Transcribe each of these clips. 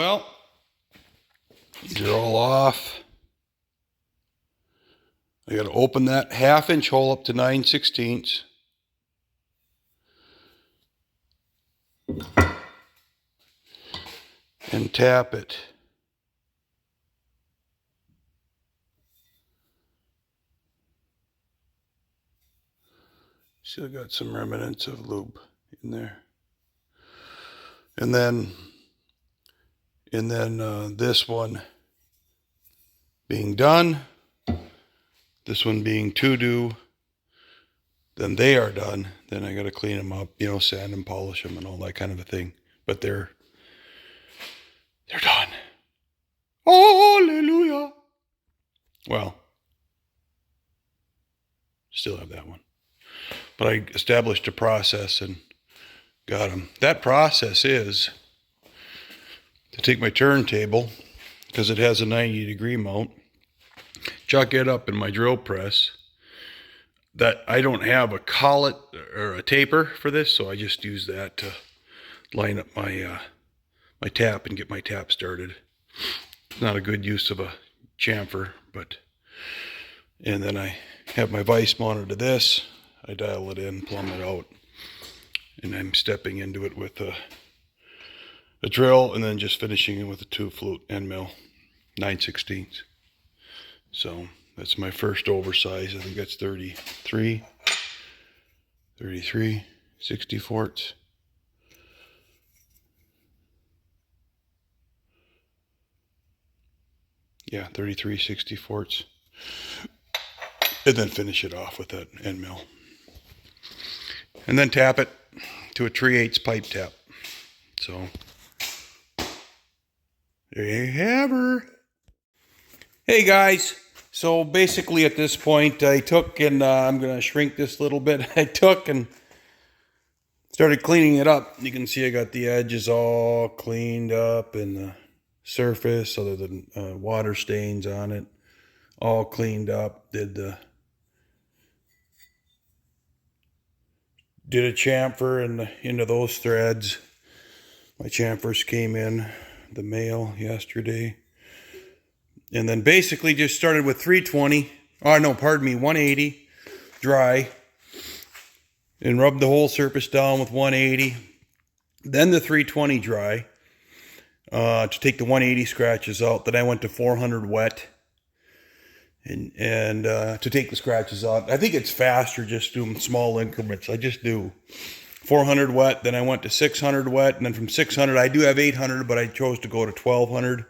Well, these are all off. I got to open that 1/2 inch hole up to 9/16. And tap it. Still got some remnants of lube in there. And then this one being done, this one being to do, then they are done. Then I got to clean them up, sand and polish them and all that kind of a thing. But they're done. Hallelujah. Well, still have that one. But I established a process and got them. That process is to take my turntable, because it has a 90-degree mount, chuck it up in my drill press. That I don't have a collet or a taper for this, so I just use that to line up my my tap and get my tap started. It's not a good use of a chamfer, and then I have my vise mounted to this. I dial it in, plumb it out, and I'm stepping into it with a drill, and then just finishing it with a 2-flute end mill, 9/16. So that's my first oversize. I think that's 33, 60/4. Yeah, 33 60/4. And then finish it off with that end mill. And then tap it to a 3/8 pipe tap. So there you have her. Hey guys, so basically at this point I took and I'm going to shrink this a little bit. I took and started cleaning it up. You can see I got the edges all cleaned up and the surface other than water stains on it all cleaned up. Did a chamfer into those threads. My chamfers came in the mail yesterday. And then basically just started with 180 dry, and rubbed the whole surface down with 180. Then the 320 dry to take the 180 scratches out. Then I went to 400 wet and to take the scratches out. I think it's faster just doing small increments. I just do 400 wet, then I went to 600 wet, and then from 600, I do have 800, but I chose to go to 1200.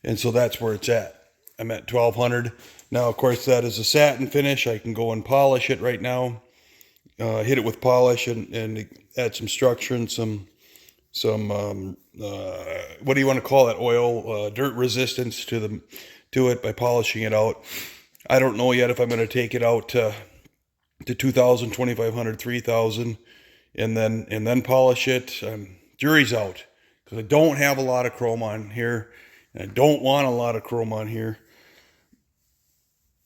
And so that's where it's at. I'm at 1200. Now, of course, that is a satin finish. I can go and polish it right now. Hit it with polish and add some structure and some what do you want to call that? Oil, dirt resistance to it by polishing it out. I don't know yet if I'm going to take it out to 2,000, 2,500, 3,000, and then polish it. Jury's out, because I don't have a lot of chrome on here. I don't want a lot of chrome on here.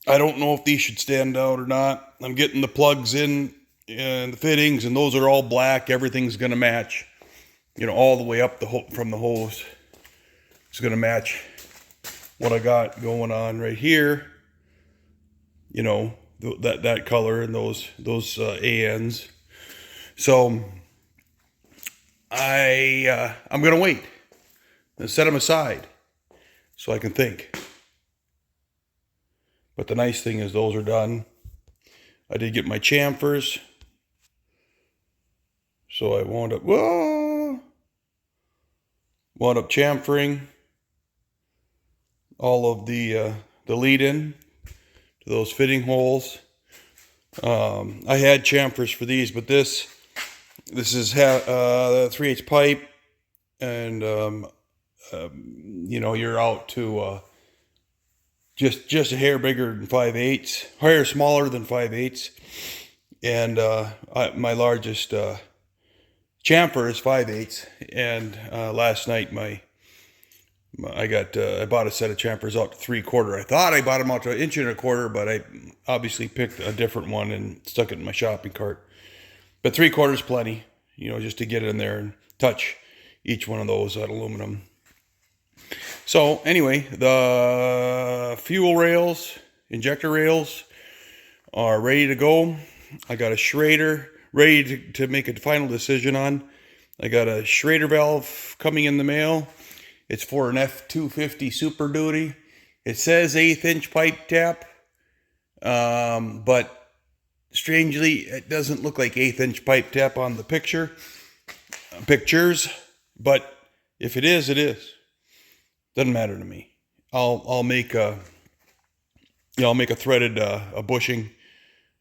I don't know if these should stand out or not. I'm getting the plugs in and the fittings, and those are all black. Everything's going to match, all the way up from the hose. It's going to match what I got going on right here. That color and those ANs. So I'm going to wait and set them aside so I can think. But the nice thing is those are done. I did get my chamfers. So I wound up chamfering all of the lead-in to those fitting holes. I had chamfers for these, but this is 3/8 pipe, and you're out to just a hair bigger than 5/8, hair smaller than 5/8, and my largest chamfer is 5/8. And last night I bought a set of chamfers out to 3/4. I thought I bought them out to 1.25 inches, but I obviously picked a different one and stuck it in my shopping cart. But 3/4 is plenty, just to get in there and touch each one of those, that aluminum. So anyway, the fuel rails, injector rails are ready to go. I got a Schrader ready to make a final decision on. I got a Schrader valve coming in the mail. It's for an F250 Super Duty. It says 1/8 inch pipe tap, but strangely, it doesn't look like 1/8 inch pipe tap on the pictures. But if it is, it is. Doesn't matter to me. I'll make a threaded a bushing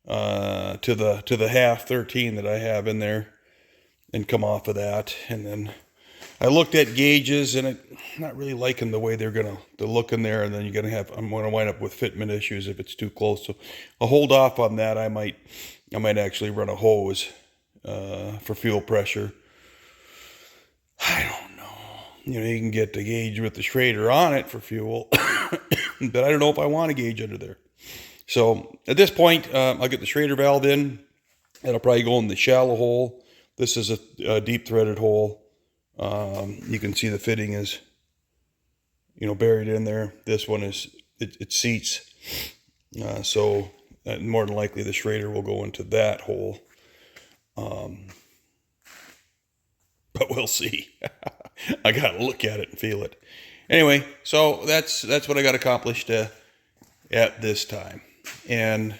to the half 13 that I have in there, and come off of that. And then I looked at gauges, and I'm not really liking the way they're look in there. And then I'm gonna wind up with fitment issues if it's too close. So I'll hold off on that. I might actually run a hose for fuel pressure. I don't know. You can get the gauge with the Schrader on it for fuel, but I don't know if I want a gauge under there. So at this point, I'll get the Schrader valve in. It'll probably go in the shallow hole. This is a deep threaded hole. You can see the fitting is, buried in there. This one it seats. So more than likely the Schrader will go into that hole. But we'll see. I got to look at it and feel it. Anyway, so that's what I got accomplished at this time. And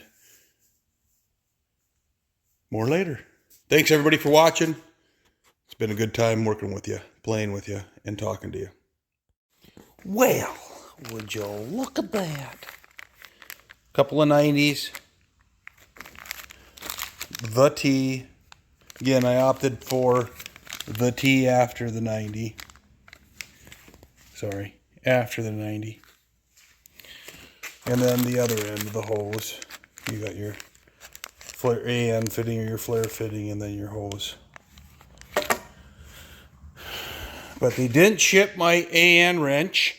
more later. Thanks everybody for watching. It's been a good time working with you, playing with you, and talking to you. Well, would you look at that? Couple of 90s. The T. Again, I opted for the T after the 90. Sorry, after the 90. And then the other end of the hose, you got your flare AN fitting or your flare fitting, and then your hose. But they didn't ship my AN wrench.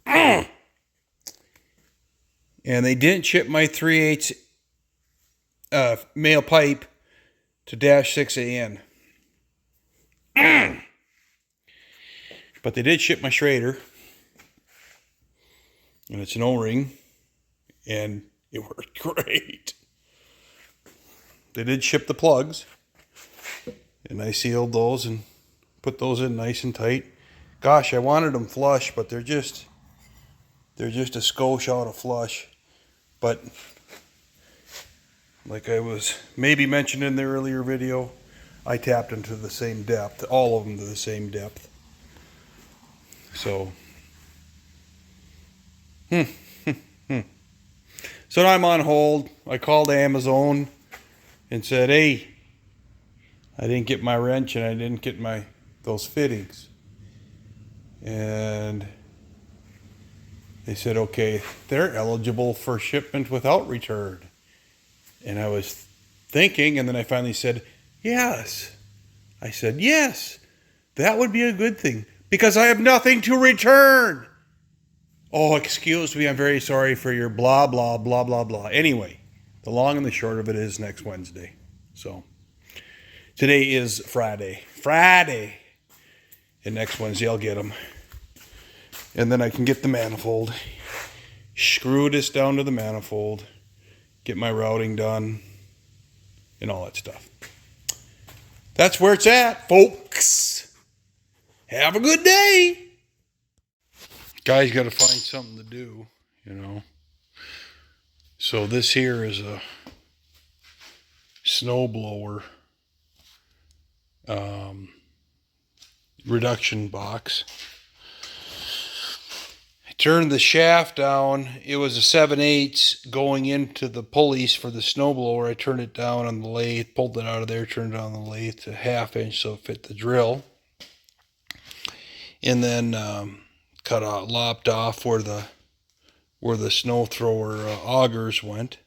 And they didn't ship my 3/8 male pipe to -6 AN. But they did ship my Schrader. And it's an O-ring. And it worked great. They did ship the plugs. And I sealed those and put those in nice and tight. Gosh, I wanted them flush, but they're just a skosh out of flush. But like I was maybe mentioned in the earlier video, I tapped them to the same depth, all of them to the same depth. So, so now I'm on hold. I called Amazon and said, hey, I didn't get my wrench and I didn't get those fittings. And they said, okay, they're eligible for shipment without return. And I was thinking, and then I finally said, yes. I said, yes, that would be a good thing because I have nothing to return. Oh, excuse me, I'm very sorry for your blah, blah, blah, blah, blah. Anyway, the long and the short of it is next Wednesday. So today is Friday. And next Wednesday I'll get them. And then I can get the manifold. Screw this down to the manifold. Get my routing done. And all that stuff. That's where it's at, folks. Have a good day. Guys got to find something to do, So this here is a snow blower reduction box. I turned the shaft down. It was a 7/8 going into the pulleys for the snowblower. I turned it down on the lathe, pulled it out of there, turned it on the lathe to 1/2 inch so it fit the drill. And then lopped off where the snow thrower augers went.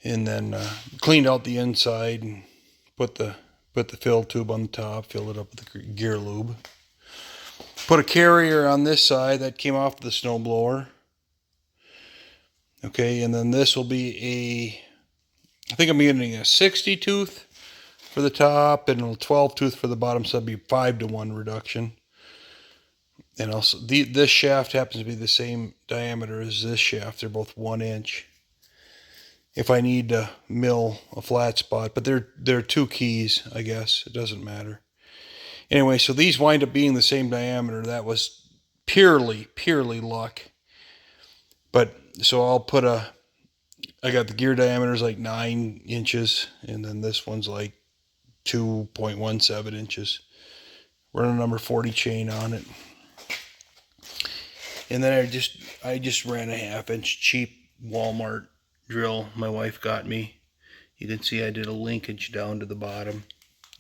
And then cleaned out the inside and put the fill tube on the top, filled it up with the gear lube. Put a carrier on this side that came off the snowblower. Okay, and then this will be I think I'm getting a 60 tooth for the top and a 12 tooth for the bottom, so that'd be 5-to-1 reduction. And also, this shaft happens to be the same diameter as this shaft. They're both 1 inch. If I need to mill a flat spot, but they're 2 keys, I guess. It doesn't matter. Anyway, so these wind up being the same diameter. That was purely luck. But so I'll put I got the gear diameters like 9 inches, and then this one's like 2.17 inches. Running a number 40 chain on it. And then I just ran a 1/2 inch cheap Walmart drill my wife got me. You can see I did a linkage down to the bottom.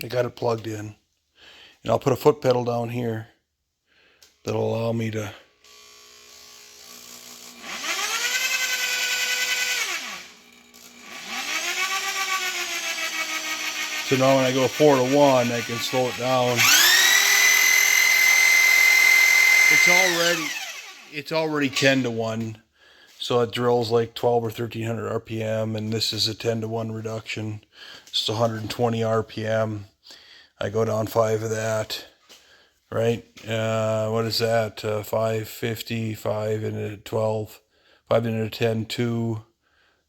I got it plugged in. And I'll put a foot pedal down here that'll allow me to so now when I go 4-to-1, I can slow it down. It's already 10-to-1. So it drills like 12 or 1300 RPM, and this is a 10-to-1 reduction. It's 120 RPM. I go down 5 of that, right? What is that? 550, 5 into 12, 5 into 10, 2,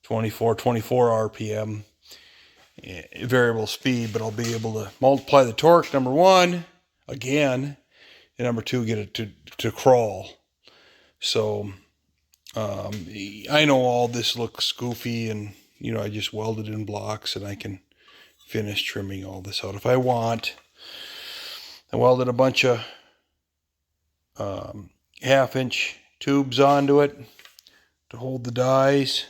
24 RPM. Variable speed, but I'll be able to multiply the torque, number 1, again, and number 2, get it to crawl. So I know all this looks goofy, and I just welded in blocks, and I can finish trimming all this out if I want. I welded a bunch of 1/2 inch tubes onto it to hold the dies.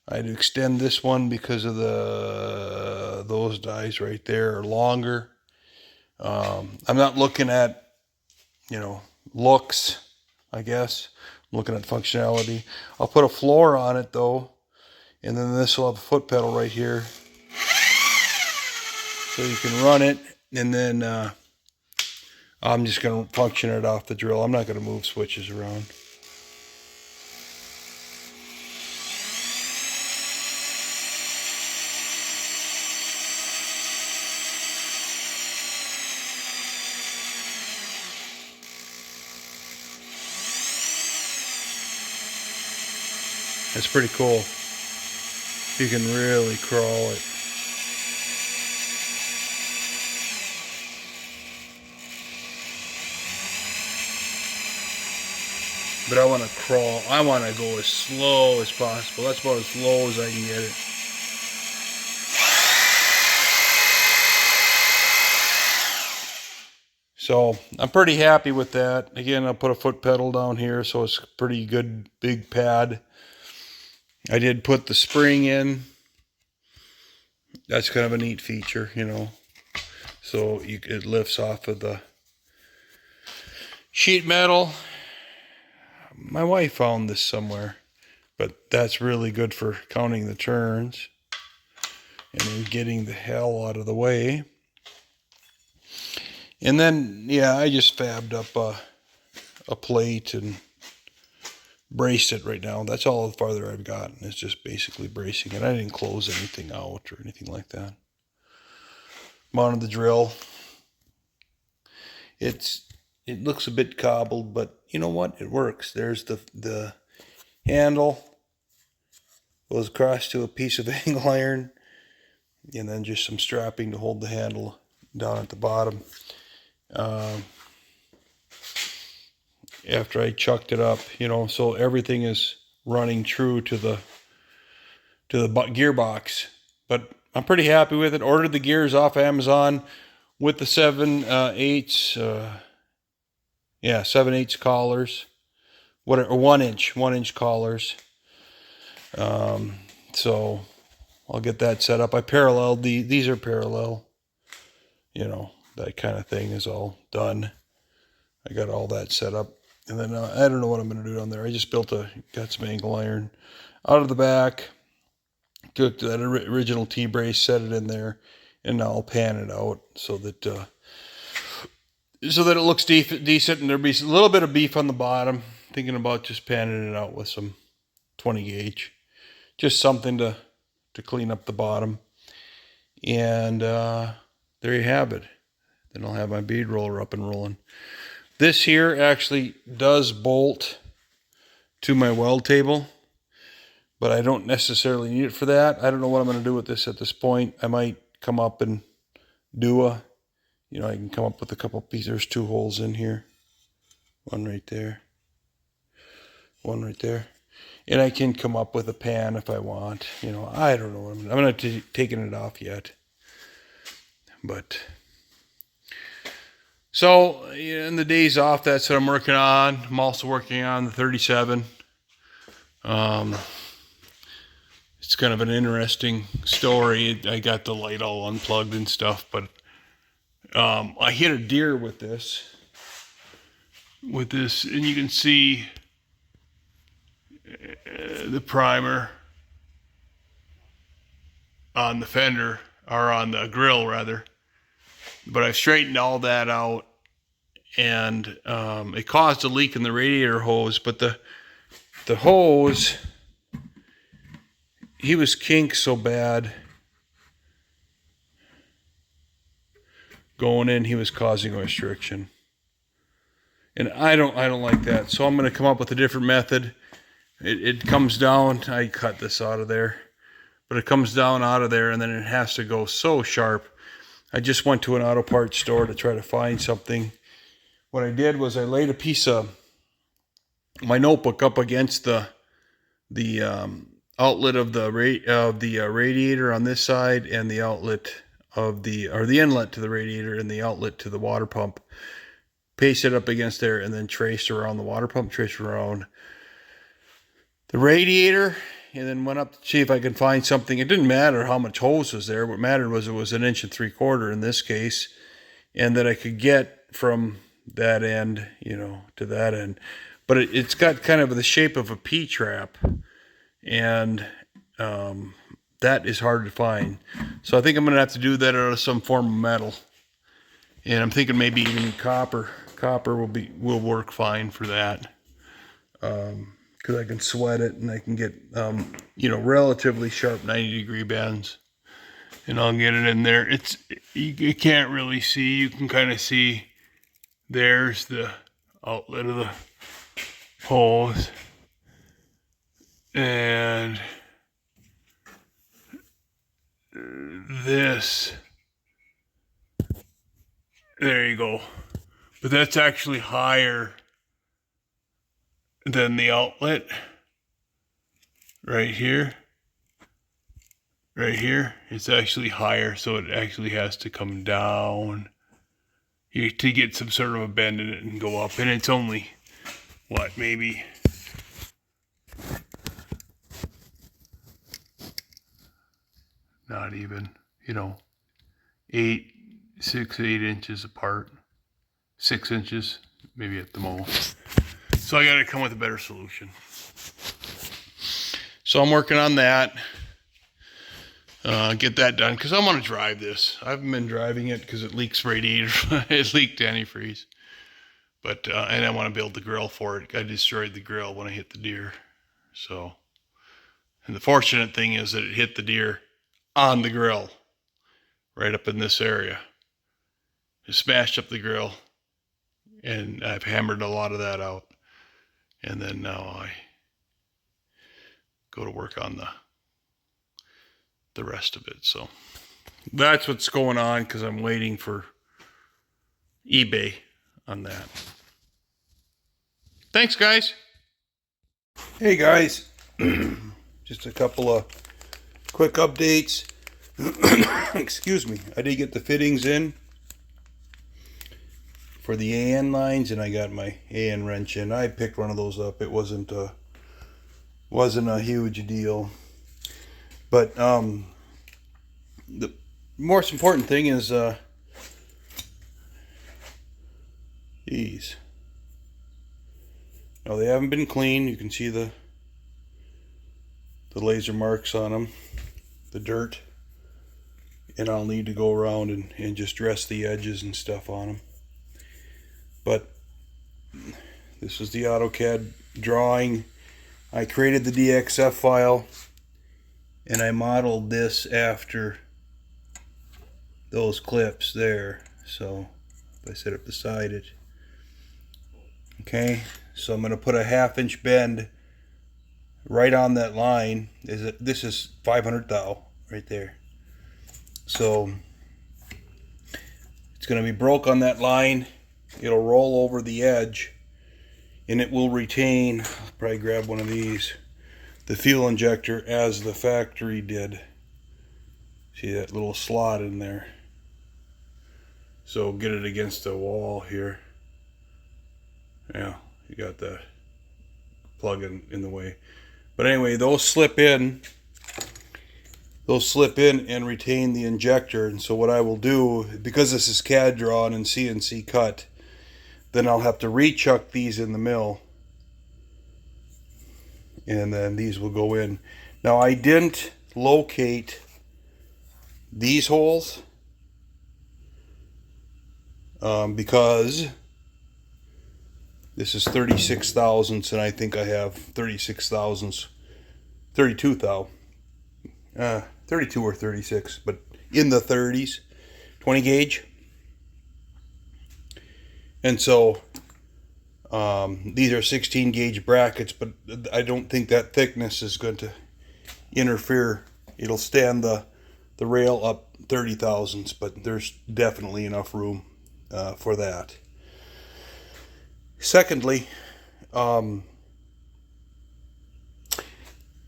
I had to extend this one because of those dies right there are longer. I'm not looking at looks, I guess. I'm looking at functionality. I'll put a floor on it though, and then this will have a foot pedal right here, so you can run it. And then I'm just going to function it off the drill. I'm not going to move switches around. It's pretty cool. You can really crawl it. But I want to crawl. I want to go as slow as possible. That's about as low as I can get it. So I'm pretty happy with that. Again, I'll put a foot pedal down here, so it's a pretty good big pad. I did put the spring in. That's kind of a neat feature, So it lifts off of the sheet metal. My wife found this somewhere, but that's really good for counting the turns and then getting the hell out of the way. And then, I just fabbed up a plate and braced it right now. That's all the farther I've gotten. It's just basically bracing it. I didn't close anything out or anything like that. Mounted the drill. It looks a bit cobbled, but you know what? It works. There's the handle. Goes across to a piece of angle iron. And then just some strapping to hold the handle down at the bottom. After I chucked it up, so everything is running true to the gearbox. But I'm pretty happy with it. Ordered the gears off Amazon with the 7/8 7/8 collars, 1 inch collars. So I'll get that set up. I paralleled these are parallel. That kind of thing is all done. I got all that set up. And then I don't know what I'm going to do down there. I just got some angle iron out of the back. Took that original T-brace, set it in there, and now I'll pan it out so that it looks decent, and there'll be a little bit of beef on the bottom. Thinking about just panning it out with some 20 gauge. Just something to clean up the bottom. And there you have it. Then I'll have my bead roller up and rolling. This here actually does bolt to my weld table, but I don't necessarily need it for that. I don't know what I'm going to do with this at this point. I might come up and do I can come up with a couple pieces. There's 2 holes in here. One right there. One right there. And I can come up with a pan if I want. I don't know. I'm not taking it off yet. But so in the days off, that's what I'm working on. I'm also working on the 37. It's kind of an interesting story. I got the light all unplugged and stuff, but I hit a deer with this, and you can see the primer on the fender, or on the grill rather. But I've straightened all that out, and it caused a leak in the radiator hose. But the hose, he was kinked so bad going in, he was causing a restriction. And I don't like that. So I'm going to come up with a different method. It comes down, I cut this out of there, but it comes down out of there, and then it has to go so sharp. I just went to an auto parts store to try to find something. What I did was I laid a piece of my notebook up against the outlet of the radiator on this side, and the outlet of the inlet to the radiator and the outlet to the water pump. Pasted up against there, and then traced around the water pump, traced around the radiator, and then went up to see if I could find something. It didn't matter how much hose was there. What mattered was it was 1 3/4 in this case, and that I could get from that end, to that end. But it's got kind of the shape of a P-trap, and that is hard to find. So I think I'm going to have to do that out of some form of metal, and I'm thinking maybe even copper. Copper will work fine for that. Because I can sweat it, and I can get relatively sharp 90-degree bends, and I'll get it in there. You can't really see. You can kind of see. There's the outlet of the hose, and this. There you go. But that's actually higher than the outlet right here. It's actually higher, so it actually has to come down to get some sort of a bend in it and go up. And it's only maybe not even 8 inches apart, 6 inches maybe at the most. So I got to come with a better solution. So I'm working on that. Get that done, because I want to drive this. I haven't been driving it because it leaks radiator. It leaked antifreeze. But and I want to build the grill for it. I destroyed the grill when I hit the deer. So, and the fortunate thing is that it hit the deer on the grill, right up in this area. It smashed up the grill, and I've hammered a lot of that out. And then now I go to work on the rest of it. So that's what's going on, because I'm waiting for eBay on that. Thanks, guys. Hey, guys. Just a couple of quick updates. Excuse me. I did get the fittings in for the AN lines, and I got my AN wrench in. I picked one of those up. It wasn't a huge deal. But the most important thing is these. Now, they haven't been cleaned. You can see the laser marks on them, the dirt, and I'll need to go around and just dress the edges and stuff on them. But this is the AutoCAD drawing. I created the DXF file, and I modeled this after those clips there. So if I set it beside it, okay, so I'm going to put a 1/2 inch bend right on that line. This is 500 thou right there. So it's going to be broke on that line. It'll roll over the edge, and it will retain, I'll probably grab one of these, the fuel injector as the factory did. See that little slot in there? So get it against the wall here. Yeah, you got the plug in the way. But anyway, those slip in and retain the injector. And so what I will do, because this is CAD drawn and CNC cut, then I'll have to rechuck these in the mill, and then these will go in. Now I didn't locate these holes because this is 36 thousandths, and I think I have 36 thousandths, 32 thou, 32 or 36, but in the 30s, 20 gauge. And so these are 16 gauge brackets, but I don't think that thickness is going to interfere. It'll stand the rail up 30 thousandths, but there's definitely enough room for that. Secondly,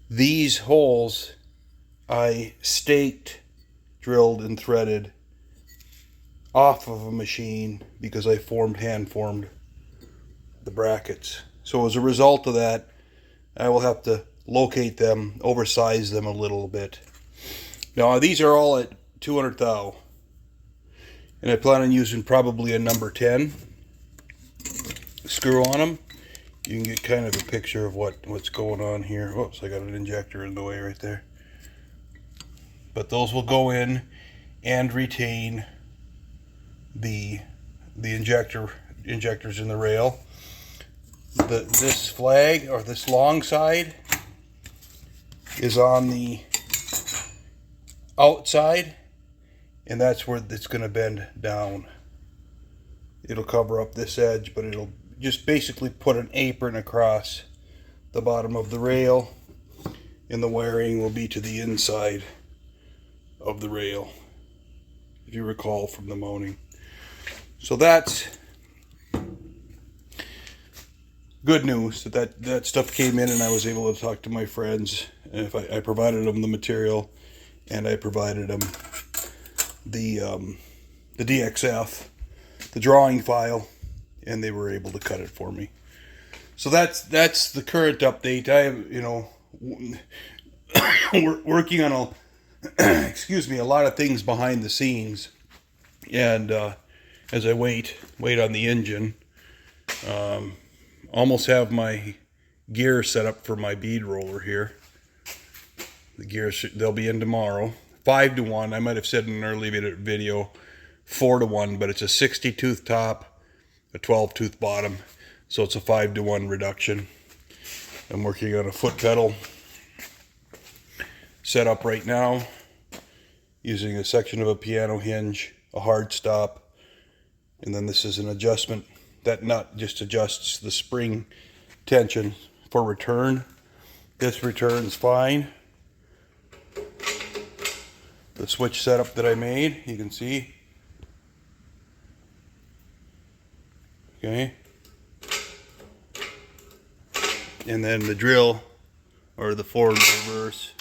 these holes I staked, drilled, and threaded off of a machine because I hand formed the brackets. So as a result of that, I will have to locate them, oversize them a little bit. Now these are all at 200 thou, and I plan on using probably a number 10 screw on them. You can get kind of a picture of what's going on here. Whoops, I got an injector in the way right there. But those will go in and retain the injectors in the rail. This flag, or this long side, is on the outside, and that's where it's going to bend down. It'll cover up this edge, but it'll just basically put an apron across the bottom of the rail, and the wiring will be to the inside of the rail, if you recall from the mounting. So that's good news that stuff came in, and I was able to talk to my friends. And I provided them the material, and I provided them the DXF, the drawing file, and they were able to cut it for me. So that's the current update. We're working on a lot of things behind the scenes, and as I wait on the engine, almost have my gear set up for my bead roller here. The gears, they'll be in tomorrow. 5-to-1. I might have said in an early video 4-to-1, but it's a 60-tooth top, a 12-tooth bottom, so it's a 5-to-1 reduction. I'm working on a foot pedal set up right now, using a section of a piano hinge, a hard stop, and then this is an adjustment. That nut just adjusts the spring tension for return. This returns fine. The switch setup that I made, you can see. Okay. And then the drill, or the forward and reverse,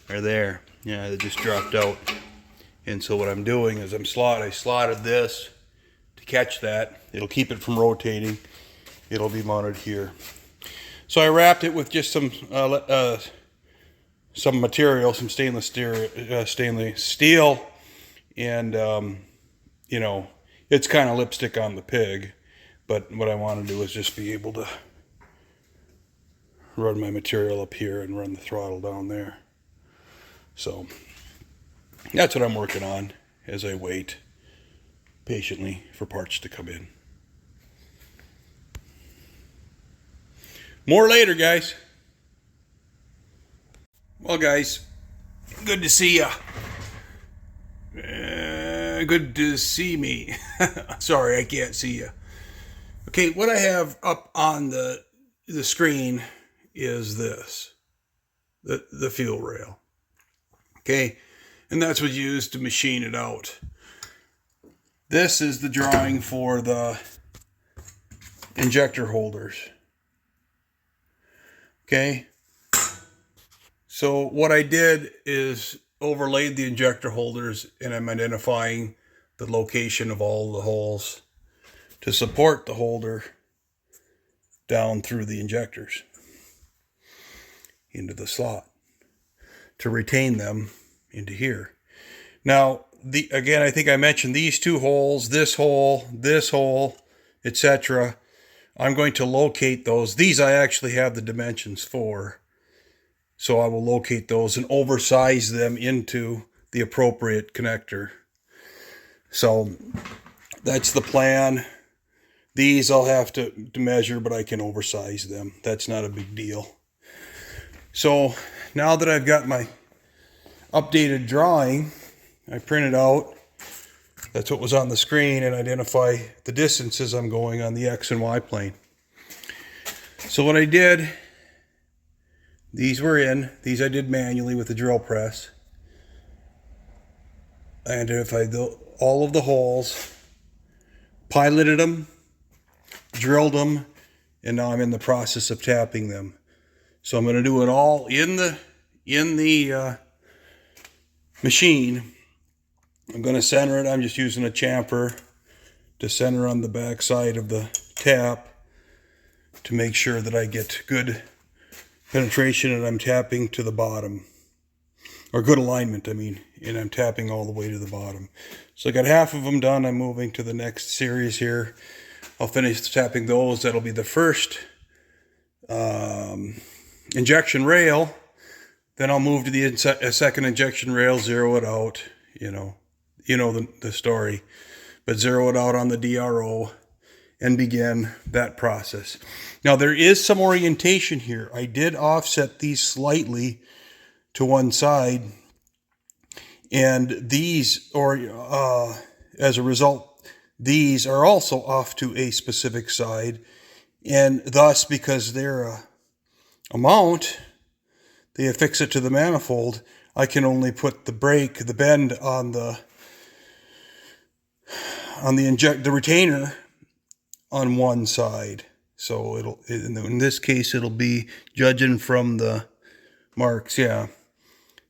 are there. Yeah, they just dropped out. And so what I'm doing is I slotted this to catch that. It'll keep it from rotating. It'll be mounted here. So I wrapped it with just some material, some stainless steel, and it's kind of lipstick on the pig. But what I want to do is just be able to run my material up here and run the throttle down there. So that's what I'm working on as I wait patiently for parts to come in. More later, guys. Well, guys, good to see ya. Good to see me. Sorry, I can't see you. Okay, what I have up on the screen is this, the fuel rail. Okay, and that's what's used to machine it out. This is the drawing for the injector holders. Okay, so what I did is overlaid the injector holders, and I'm identifying the location of all the holes to support the holder down through the injectors into the slot to retain them into here. Now, again, I think I mentioned these two holes, this hole, etc. I'm going to locate those. These I actually have the dimensions for. So I will locate those and oversize them into the appropriate connector. So that's the plan. These I'll have to measure, but I can oversize them. That's not a big deal. So now that I've got my updated drawing, I print it out. That's what was on the screen, and identify the distances I'm going on the X and Y plane. So what I did, these were in. These I did manually with the drill press. I identified all of the holes, piloted them, drilled them, and now I'm in the process of tapping them. So I'm going to do it all in the machine. I'm going to center it. I'm just using a chamfer to center on the back side of the tap to make sure that I get good penetration and I'm tapping to the bottom. Or good alignment, I mean. And I'm tapping all the way to the bottom. So I got half of them done. I'm moving to the next series here. I'll finish tapping those. That'll be the first injection rail. Then I'll move to the second injection rail, zero it out. You know the story. But zero it out on the DRO and begin that process. Now there is some orientation here. I did offset these slightly to one side. And these, as a result, these are also off to a specific side. And thus, because they're a mount, they affix it to the manifold, I can only put the bend on the retainer on one side. So in this case, it'll be, judging from the marks, yeah,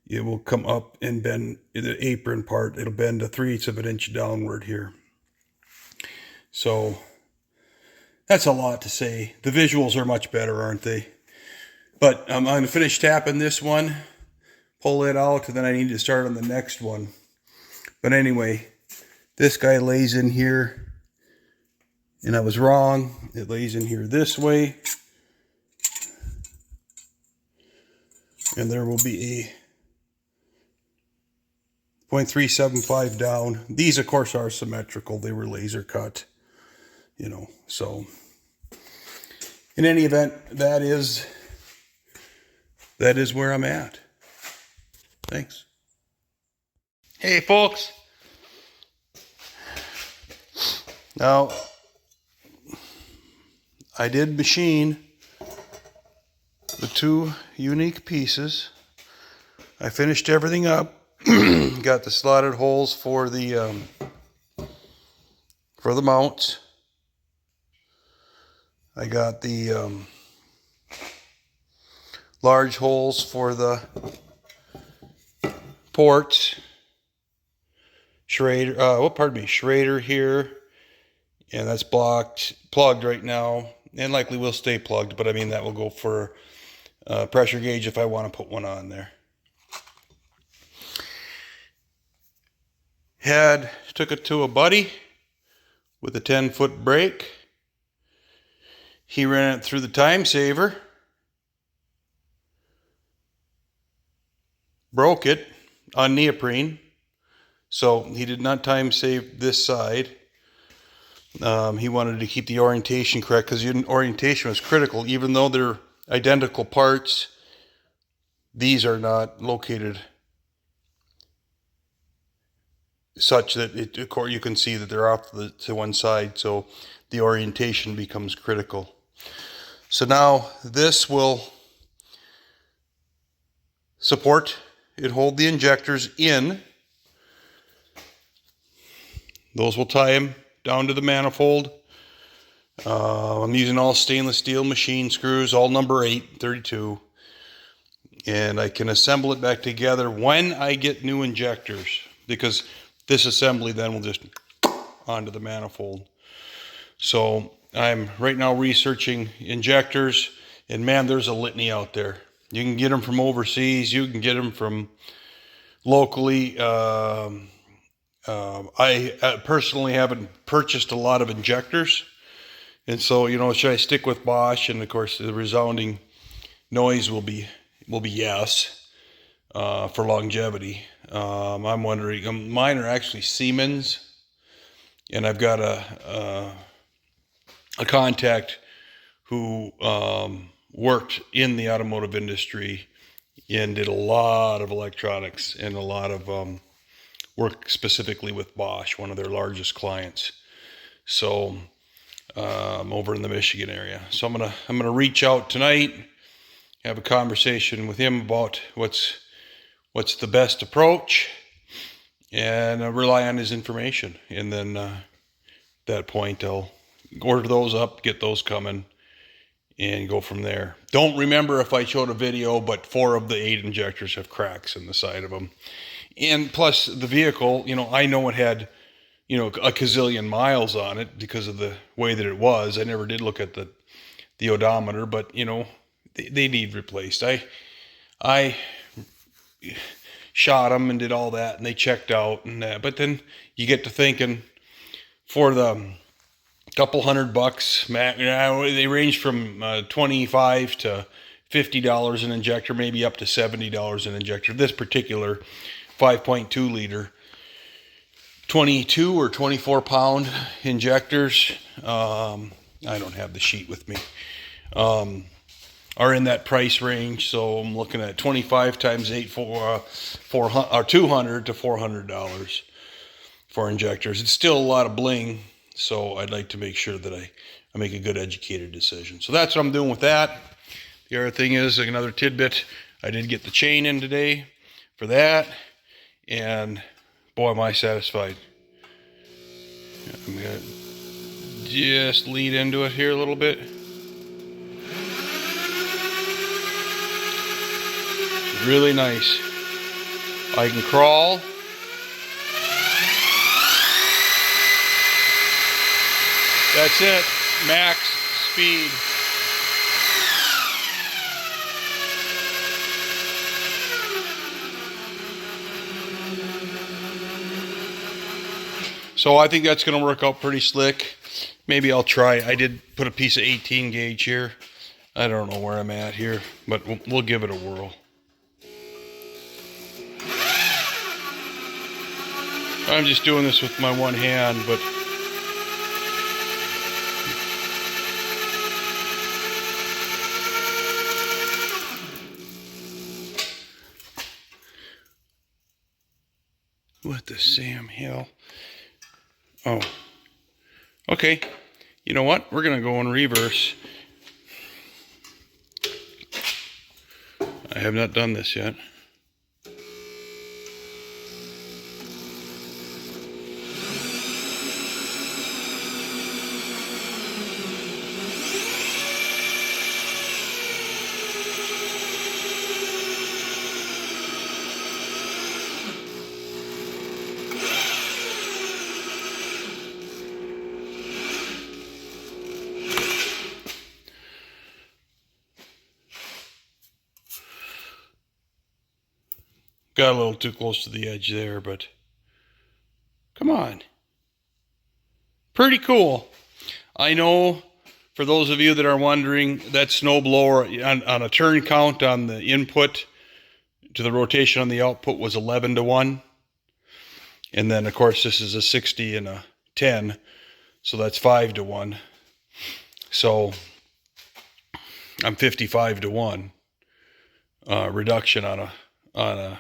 it will come up and bend the apron part. It'll bend 1/3 of an inch downward here. So that's a lot to say. The visuals are much better, aren't they? But I'm going to finish tapping this one, pull it out, and then I need to start on the next one. But anyway, this guy lays in here, and I was wrong. It lays in here this way. And there will be a 0.375 down. These, of course, are symmetrical. They were laser cut, so in any event, that is where I'm at. Thanks. Hey, folks. Now, I did machine the two unique pieces. I finished everything up. Got the slotted holes for the mounts. I got the large holes for the ports. Schrader here, and that's plugged right now, and likely will stay plugged. But I mean, that will go for pressure gauge if I want to put one on there. Took it to a buddy with a 10-foot brake. He ran it through the time saver, broke it on neoprene, so he did not time save this side. He wanted to keep the orientation correct because the orientation was critical. Even though they're identical parts, these are not located such that it, of course, you can see that they're off to one side, so the orientation becomes critical. So now this will support and hold the injectors in. Those will tie them down to the manifold. I'm using all stainless steel machine screws, all number 8, 32. And I can assemble it back together when I get new injectors, because this assembly then will just onto the manifold. So I'm right now researching injectors, and man, there's a litany out there. You can get them from overseas. You can get them from locally. I personally haven't purchased a lot of injectors. And so, should I stick with Bosch? And of course, the resounding noise will be yes, for longevity. I'm wondering, mine are actually Siemens, and I've got a contact who worked in the automotive industry and did a lot of electronics and a lot of work specifically with Bosch, one of their largest clients. So over in the Michigan area. So I'm gonna reach out tonight, have a conversation with him about what's the best approach, and rely on his information. And then at that point, I'll order those up, get those coming, and go from there. Don't remember if I showed a video, but 4 of the 8 injectors have cracks in the side of them. And plus the vehicle, I know it had, a gazillion miles on it because of the way that it was. I never did look at the odometer, but they need replaced. I shot them and did all that, and they checked out and that. But then you get to thinking, for the couple $100, they range from $25 to $50 an injector, maybe up to $70 an injector. This particular 5.2 liter, 22 or 24 pound injectors, I don't have the sheet with me, are in that price range. So I'm looking at 25 times 8 for $200 to $400 for injectors. It's still a lot of bling, so I'd like to make sure that I make a good educated decision. So that's what I'm doing with that. The other thing is, another tidbit, I did get the chain in today for that, and boy, am I satisfied. I'm going to just lead into it here a little bit. Really nice. I can crawl. That's it. Max speed. So I think that's going to work out pretty slick. Maybe I'll try. I did put a piece of 18 gauge here. I don't know where I'm at here, but we'll give it a whirl. I'm just doing this with my one hand, but what the Sam hell? Oh, okay. You know what? We're gonna go in reverse. I have not done this yet. Got a little too close to the edge there, but come on. Pretty cool. I know, for those of you that are wondering, that snowblower on a turn count on the input to the rotation on the output was 11 to 1. And then, of course, this is a 60 and a 10, so that's 5 to 1. So I'm 55 to 1 reduction on a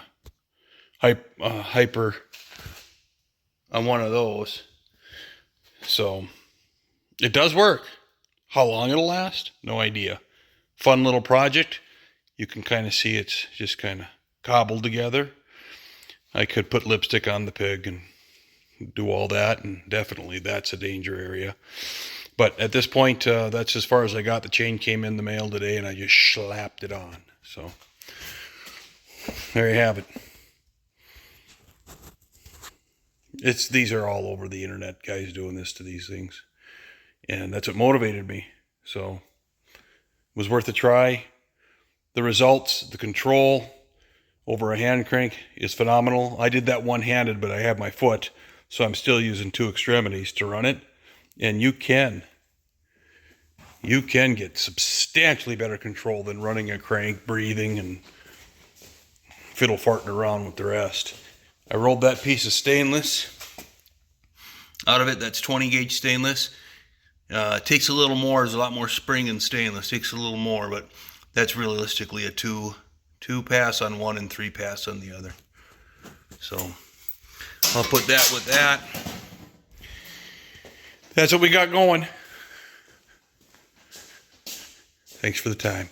hyper on one of those. So it does work. How long it'll last? No idea. Fun little project. You can kind of see it's just kind of cobbled together. I could put lipstick on the pig and do all that, and definitely that's a danger area. But at this point, that's as far as I got. The chain came in the mail today, and I just slapped it on. So there you have it. These are all over the internet, guys doing this to these things. And that's what motivated me. So it was worth a try. The results, the control over a hand crank is phenomenal. I did that one-handed, but I have my foot, so I'm still using two extremities to run it. And you can get substantially better control than running a crank, breathing, and fiddle farting around with the rest. I rolled that piece of stainless out of it. That's 20 gauge stainless. It takes a little more. There's a lot more spring in stainless. It takes a little more, but that's realistically a two pass on one and 3 pass on the other. So I'll put that with that. That's what we got going. Thanks for the time.